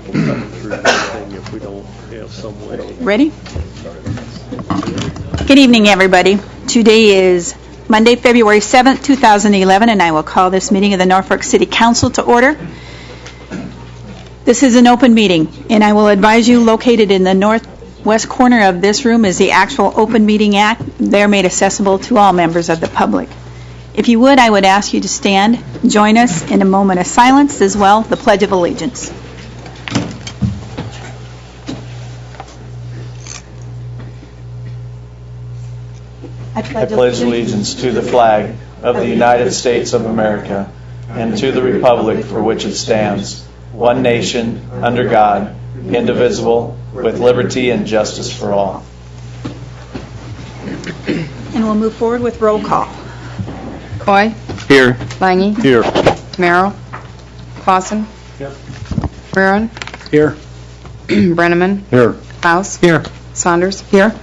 people coming through this thing if we don't have some way. Ready? Good evening, everybody. Today is Monday, February 7th, 2011, and I will call this meeting of the Norfolk City Council to order. This is an open meeting, and I will advise you located in the northwest corner of this room is the actual Open Meeting Act. They're made accessible to all members of the public. If you would, I would ask you to stand. Join us in a moment of silence as well, the Pledge of Allegiance. I pledge allegiance to the flag of the United States of America and to the republic for which it stands, one nation, under God, indivisible, with liberty and justice for all. And we'll move forward with roll call. Coy? Here. Lange? Here. Tamaro? Clausen? Yep. Barron? Here. Brenneman? Here. Klaus? Here. Saunders? Here.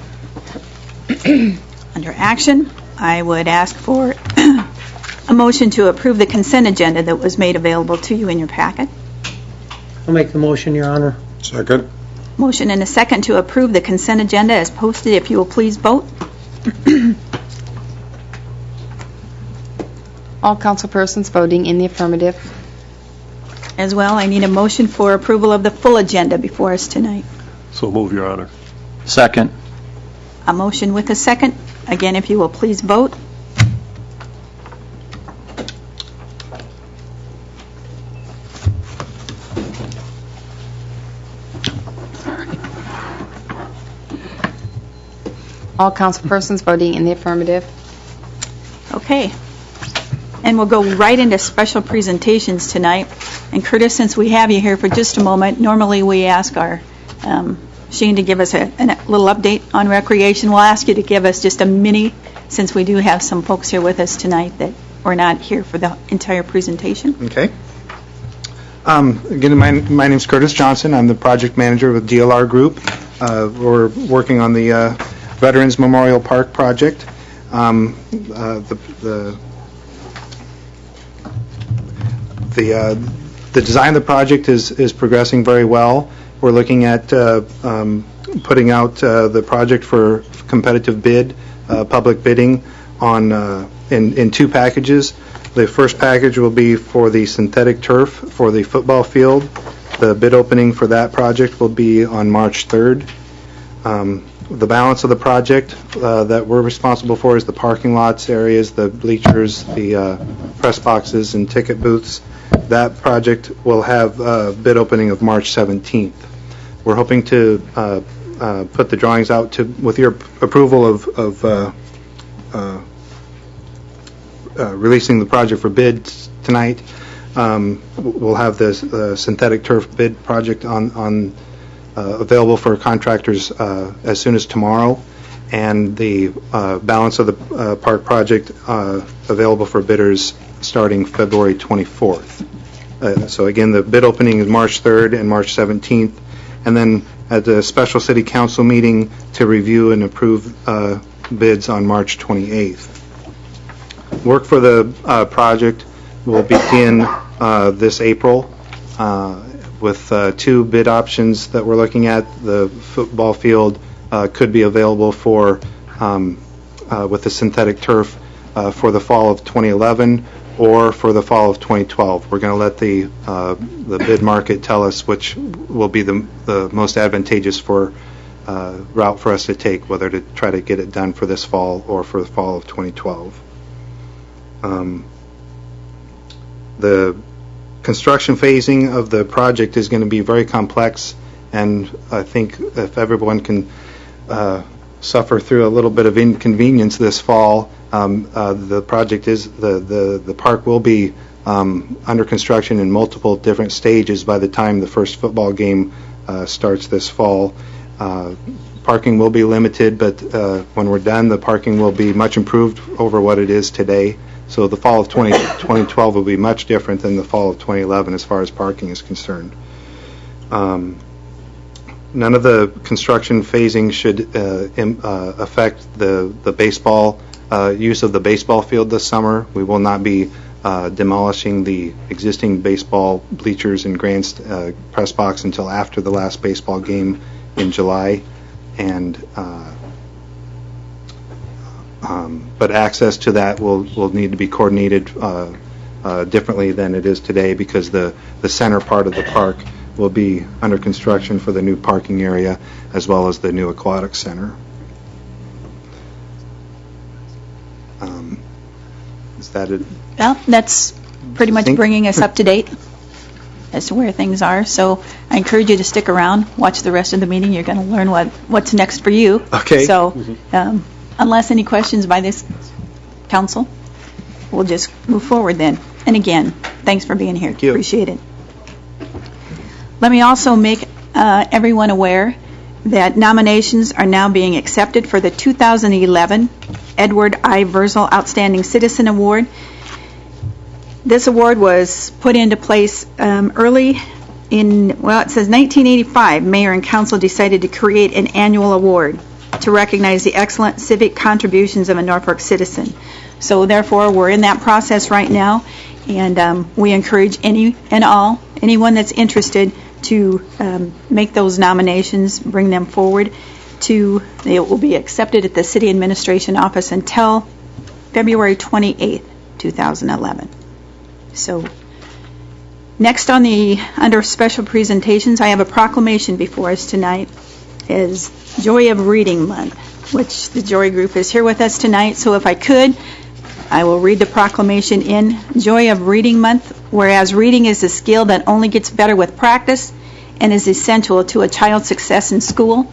Under action, I would ask for a motion to approve the consent agenda that was made available to you in your packet. I'll make the motion, Your Honor. Second. Motion and a second to approve the consent agenda as posted. If you will please vote. All councilpersons voting in the affirmative. As well, I need a motion for approval of the full agenda before us tonight. So move, Your Honor. Second. A motion with a second. Again, if you will please vote. All councilpersons voting in the affirmative. Okay. And we'll go right into special presentations tonight. And Curtis, since we have you here for just a moment, normally we ask our Shane to give us a little update on recreation. We'll ask you to give us just a mini, since we do have some folks here with us tonight that were not here for the entire presentation. Okay. Again, my name's Curtis Johnson. I'm the project manager with DLR Group. We're working on the Veterans Memorial Park project. The design of the project is progressing very well. We're looking at putting out the project for competitive bid, public bidding on in two packages. The first package will be for the synthetic turf for the football field. The bid opening for that project will be on March 3rd. The balance of the project that we're responsible for is the parking lots areas, the bleachers, the press boxes, and ticket booths. That project will have a bid opening of March 17th. We're hoping to put the drawings out with your approval of releasing the project for bids tonight. We'll have the synthetic turf bid project on available for contractors as soon as tomorrow, and the balance of the park project available for bidders starting February 24th. So again, the bid opening is March 3rd and March 17th, and then at the special city council meeting to review and approve bids on March 28th. Work for the project will begin this April with two bid options that we're looking at. The football field could be available for with the synthetic turf for the fall of 2011 or for the fall of 2012. We're going to let the bid market tell us which will be the most advantageous route for us to take, whether to try to get it done for this fall or for the fall of 2012. The construction phasing of the project is going to be very complex, and I think if everyone can suffer through a little bit of inconvenience this fall, the project the park will be under construction in multiple different stages by the time the first football game starts this fall. Parking will be limited, but when we're done, the parking will be much improved over what it is today. So the fall of 2012 will be much different than the fall of 2011 as far as parking is concerned. None of the construction phasing should affect the baseball use of the baseball field this summer. We will not be demolishing the existing baseball bleachers and press box until after the last baseball game in July, and but access to that will need to be coordinated differently than it is today, because the center part of the park will be under construction for the new parking area as well as the new aquatic center. Is that it? Well, that's pretty much bringing us up to date as to where things are. So I encourage you to stick around, watch the rest of the meeting. You're going to learn what's next for you. Okay. So unless any questions by this council, we'll just move forward then. And again, thanks for being here. Thank you. Appreciate it. Let me also make everyone aware that nominations are now being accepted for the 2011 Edward I. Verzel Outstanding Citizen Award. This award was put into place early in, well, it says 1985. Mayor and council decided to create an annual award to recognize the excellent civic contributions of a Norfolk citizen. So therefore, we're in that process right now, and we encourage anyone that's interested to make those nominations, bring them forward. It will be accepted at the City Administration Office until February 28th, 2011. So next under special presentations, I have a proclamation before us tonight. Is Joy of Reading Month, which the Joy Group is here with us tonight. So if I could, I will read the proclamation in Joy of Reading Month. Whereas reading is a skill that only gets better with practice and is essential to a child's success in school.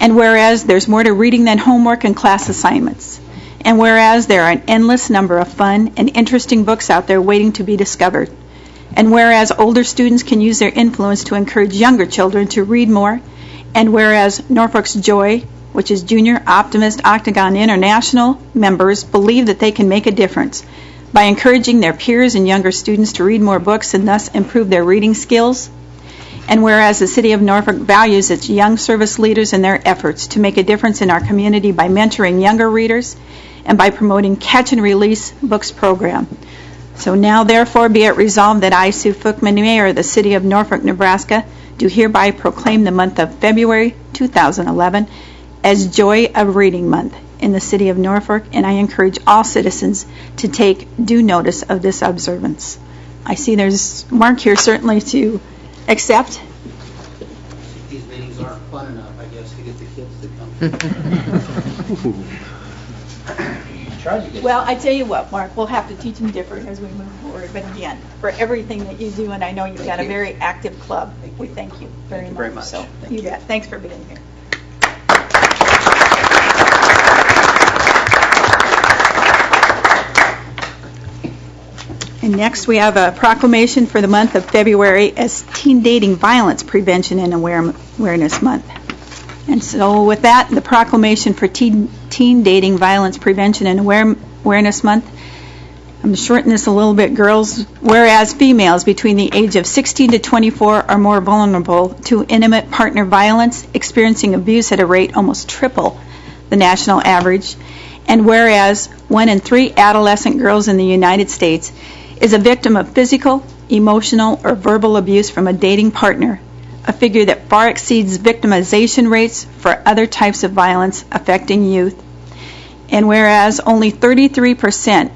And whereas there's more to reading than homework and class assignments. And whereas there are an endless number of fun and interesting books out there waiting to be discovered. And whereas older students can use their influence to encourage younger children to read more. And whereas Norfolk's Joy, which is Junior Optimist Octagon International members, believe that they can make a difference by encouraging their peers and younger students to read more books and thus improve their reading skills. And whereas the City of Norfolk values its young service leaders and their efforts to make a difference in our community by mentoring younger readers and by promoting Catch and Release Books program. So now therefore be it resolved that I, Sue Fookman, Mayor of the City of Norfolk, Nebraska, do hereby proclaim the month of February 2011 as Joy of Reading Month in the City of Norfolk, and I encourage all citizens to take due notice of this observance. I see there's Mark here certainly to accept. These meetings aren't fun enough, I guess, to get the kids to come. Well, I tell you what, Mark, we'll have to teach them different as we move forward. But again, for everything that you do, and I know you've got a very active club, we thank you very much. So you bet. Thanks for being here. And next we have a proclamation for the month of February as Teen Dating Violence Prevention and Awareness Month. And so with that, the proclamation for Teen Dating Violence Prevention and Awareness Month, I'm shortening this a little bit, girls. Whereas females between the age of 16 to 24 are more vulnerable to intimate partner violence, experiencing abuse at a rate almost triple the national average. And whereas 1 in 3 adolescent girls in the United States is a victim of physical, emotional, or verbal abuse from a dating partner, a figure that far exceeds victimization rates for other types of violence affecting youth. And whereas only 33%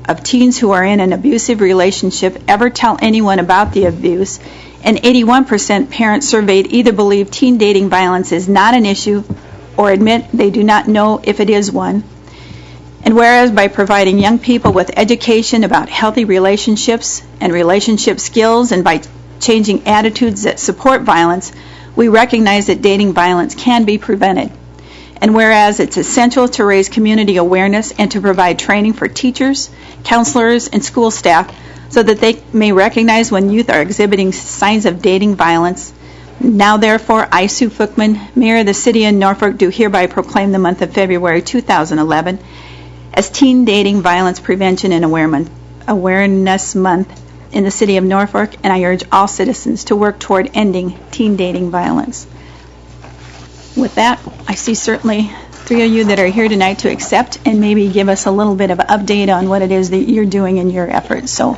of teens who are in an abusive relationship ever tell anyone about the abuse, and 81% parents surveyed either believe teen dating violence is not an issue or admit they do not know if it is one. And whereas by providing young people with education about healthy relationships and relationship skills, and by changing attitudes that support violence, we recognize that dating violence can be prevented. And whereas it's essential to raise community awareness and to provide training for teachers, counselors, and school staff so that they may recognize when youth are exhibiting signs of dating violence. Now therefore, I, Sue Fookman, Mayor of the City of Norfolk, do hereby proclaim the month of February 2011 as Teen Dating Violence Prevention and Awareness Month in the City of Norfolk, and I urge all citizens to work toward ending teen dating violence. With that, I see certainly three of you that are here tonight to accept and maybe give us a little bit of an update on what it is that you're doing in your efforts. So,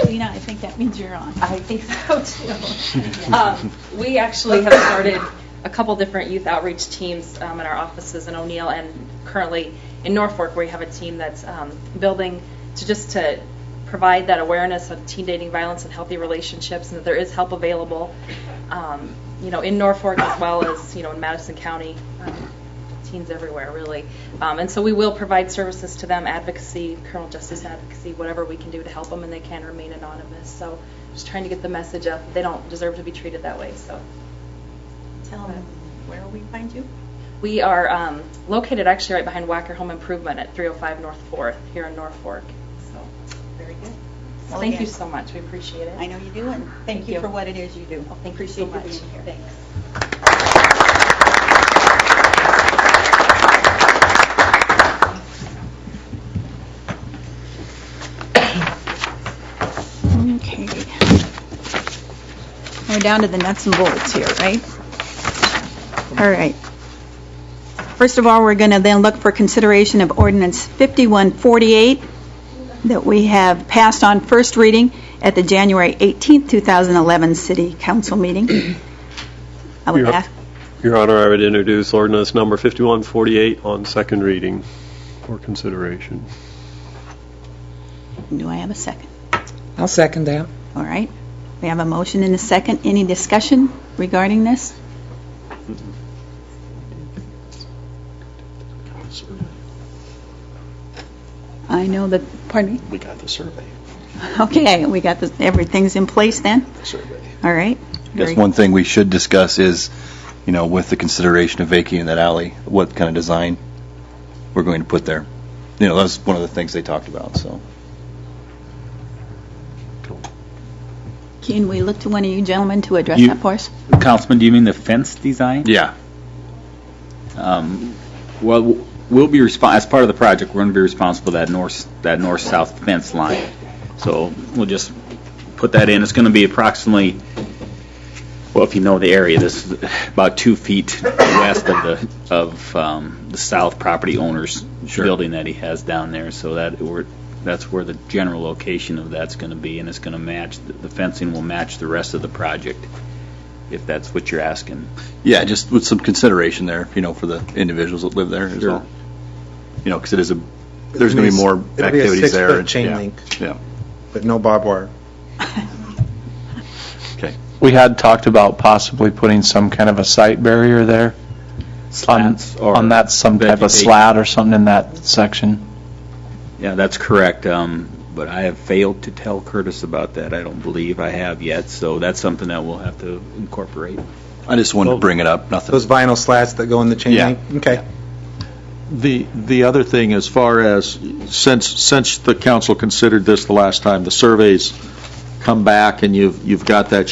Lena, I think that means you're on. I think so too. We actually have started a couple different youth outreach teams in our offices in O'Neill and currently in Norfolk, where we have a team that's building to provide that awareness of teen dating violence and healthy relationships, and that there is help available, in Norfolk as well as, in Madison County, teens everywhere, really. And so we will provide services to them, advocacy, criminal justice advocacy, whatever we can do to help them, and they can remain anonymous. So just trying to get the message up. They don't deserve to be treated that way. So Tell them where we find you. we are located actually right behind Wacker Home Improvement at 305 North 4th here in Norfolk. So Very good. thank you so much. We appreciate it. I know you do, and thank you for what it is you do. Thank you so Appreciate much. you being here. Thanks. Okay. We're down to the nuts and bolts here, right? All right. First of all, we're going to then look for consideration of Ordinance 5148 that we have passed on first reading at the January 18th, 2011 City Council meeting. I would ask, Your Honor, I would introduce ordinance number 5148 on second reading for consideration. do I have a second? I'll second that. All right. We have a motion and a second. Any discussion regarding this? I know that, pardon me? We got the survey. Okay, we got everything's in place then? The survey. All right. I guess one thing we should discuss is, with the consideration of vacating that alley, what kind of design we're going to put there. That's one of the things they talked about, so. Can we look to one of you gentlemen to address You- that for us? Councilman, do you mean the fence design? Yeah. Well, we'll be as part of the project, we're going to be responsible for that north-south fence line. So we'll just put that in. It's going to be approximately, well, if you know the area, this is about 2 feet west of the south property owner's building that he has down there. So that's where the general location of that's going to be, and it's going to match, the fencing will match the rest of the project, if that's what you're asking. Yeah, just with some consideration there, for the individuals that live there as well. Because there's going to be more activities there. It'll be a 6-foot chain link, Yeah. but no barbed wire. Okay. We had talked about possibly putting some kind of a sight barrier there. Slats or on that, some type of vegetation. slat or something in that section. Yeah, that's correct, but I have failed to tell Curtis about that. I don't believe I have yet, so that's something that we'll have to incorporate. I just wanted to bring it up. Nothing. Those vinyl slats that go in the chain Yeah. link? Okay. The other thing, as far as, since the council considered this the last time, the surveys come back and you've got that,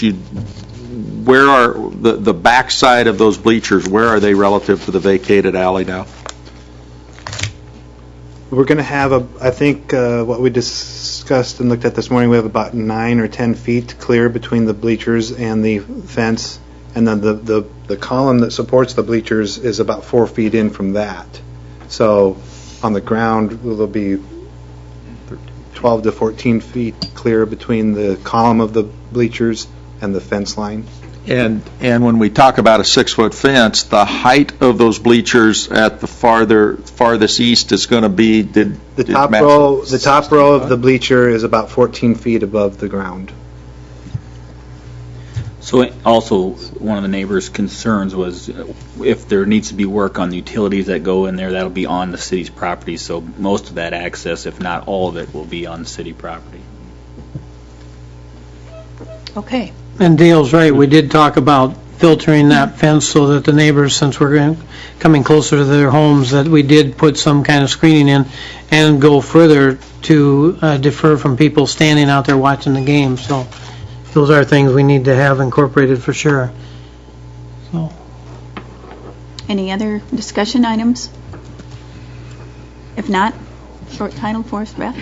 where are the backside of those bleachers, where are they relative to the vacated alley now? We're going to have, I think, what we discussed and looked at this morning, we have about 9 or 10 feet clear between the bleachers and the fence, and then the column that supports the bleachers is about 4 feet in from that. So on the ground, there'll be 12 to 14 feet clear between the column of the bleachers and the fence line. And when we talk about a 6-foot fence, the height of those bleachers at the farthest east is going to be, The top row of the bleacher is about 14 feet above the ground. So also, one of the neighbors' concerns was if there needs to be work on the utilities that go in there, that'll be on the city's property, so most of that access, if not all of it, will be on city property. Okay. And Dale's right, we did talk about filtering that fence so that the neighbors, since we're coming closer to their homes, that we did put some kind of screening in and go further to defer from people standing out there watching the game. So those are things we need to have incorporated for sure. So. Any other discussion items? If not, short title for us, Beth?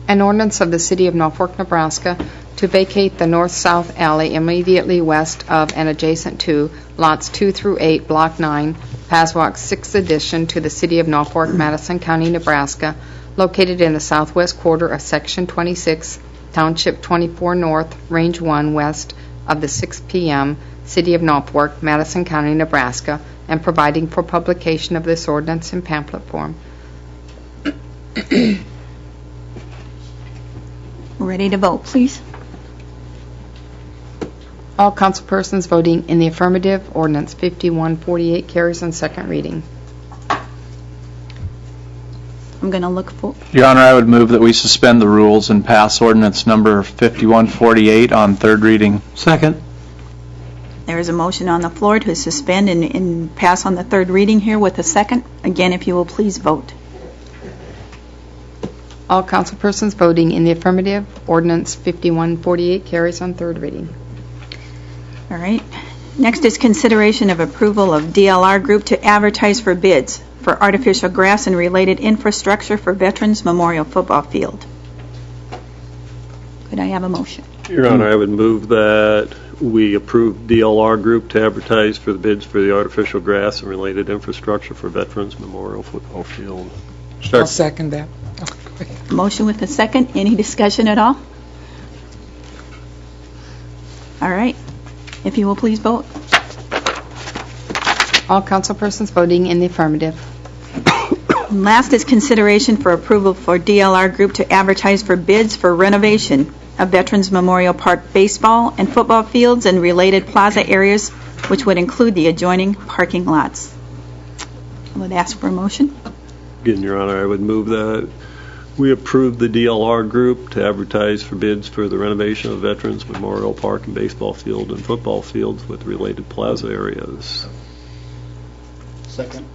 An ordinance of the City of Norfolk, Nebraska, to vacate the north-south alley immediately west of and adjacent to lots 2 through 8, Block 9, Paswalk 6th Edition to the City of Norfolk, Madison County, Nebraska, located in the southwest quarter of Section 26, Township 24 North, Range 1 west of the 6 p.m., City of Norfolk, Madison County, Nebraska, and providing for publication of this ordinance in pamphlet form. Ready to vote, please. All councilpersons voting in the affirmative, ordinance 5148 carries on second reading. I'm going to look for, Your Honor, I would move that we suspend the rules and pass ordinance number 5148 on third reading. Second. there is a motion on the floor to suspend and pass on the third reading here with a second. Again, if you will please vote. All councilpersons voting in the affirmative, ordinance 5148 carries on third reading. All right. Next is consideration of approval of DLR Group to advertise for bids for artificial grass and related infrastructure for Veterans Memorial Football Field. Could I have a motion? Your Honor, I would move that we approve DLR Group to advertise for the bids for the artificial grass and related infrastructure for Veterans Memorial Football Field. I'll second that. Motion with a second. Any discussion at all? All right. If you will please vote. All councilpersons voting in the affirmative. Last is consideration for approval for DLR Group to advertise for bids for renovation of Veterans Memorial Park baseball and football fields and related plaza areas, which would include the adjoining parking lots. I would ask for a motion. Again, Your Honor, I would move that we approve the DLR Group to advertise for bids for the renovation of Veterans Memorial Park and baseball field and football fields with related plaza areas. Second.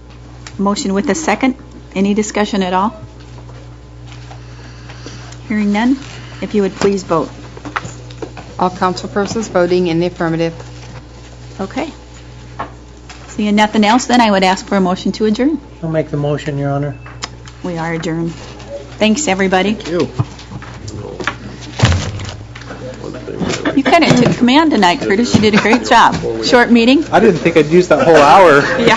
Motion with a second. Any discussion at all? Hearing none, if you would please vote. All councilpersons voting in the affirmative. Okay. Seeing nothing else, then I would ask for a motion to adjourn. I'll make the motion, Your Honor. We are adjourned. Thanks, everybody. Thank you. You kind of took command tonight, Curtis. You did a great job. Short meeting. I didn't think I'd use that whole hour Yeah. between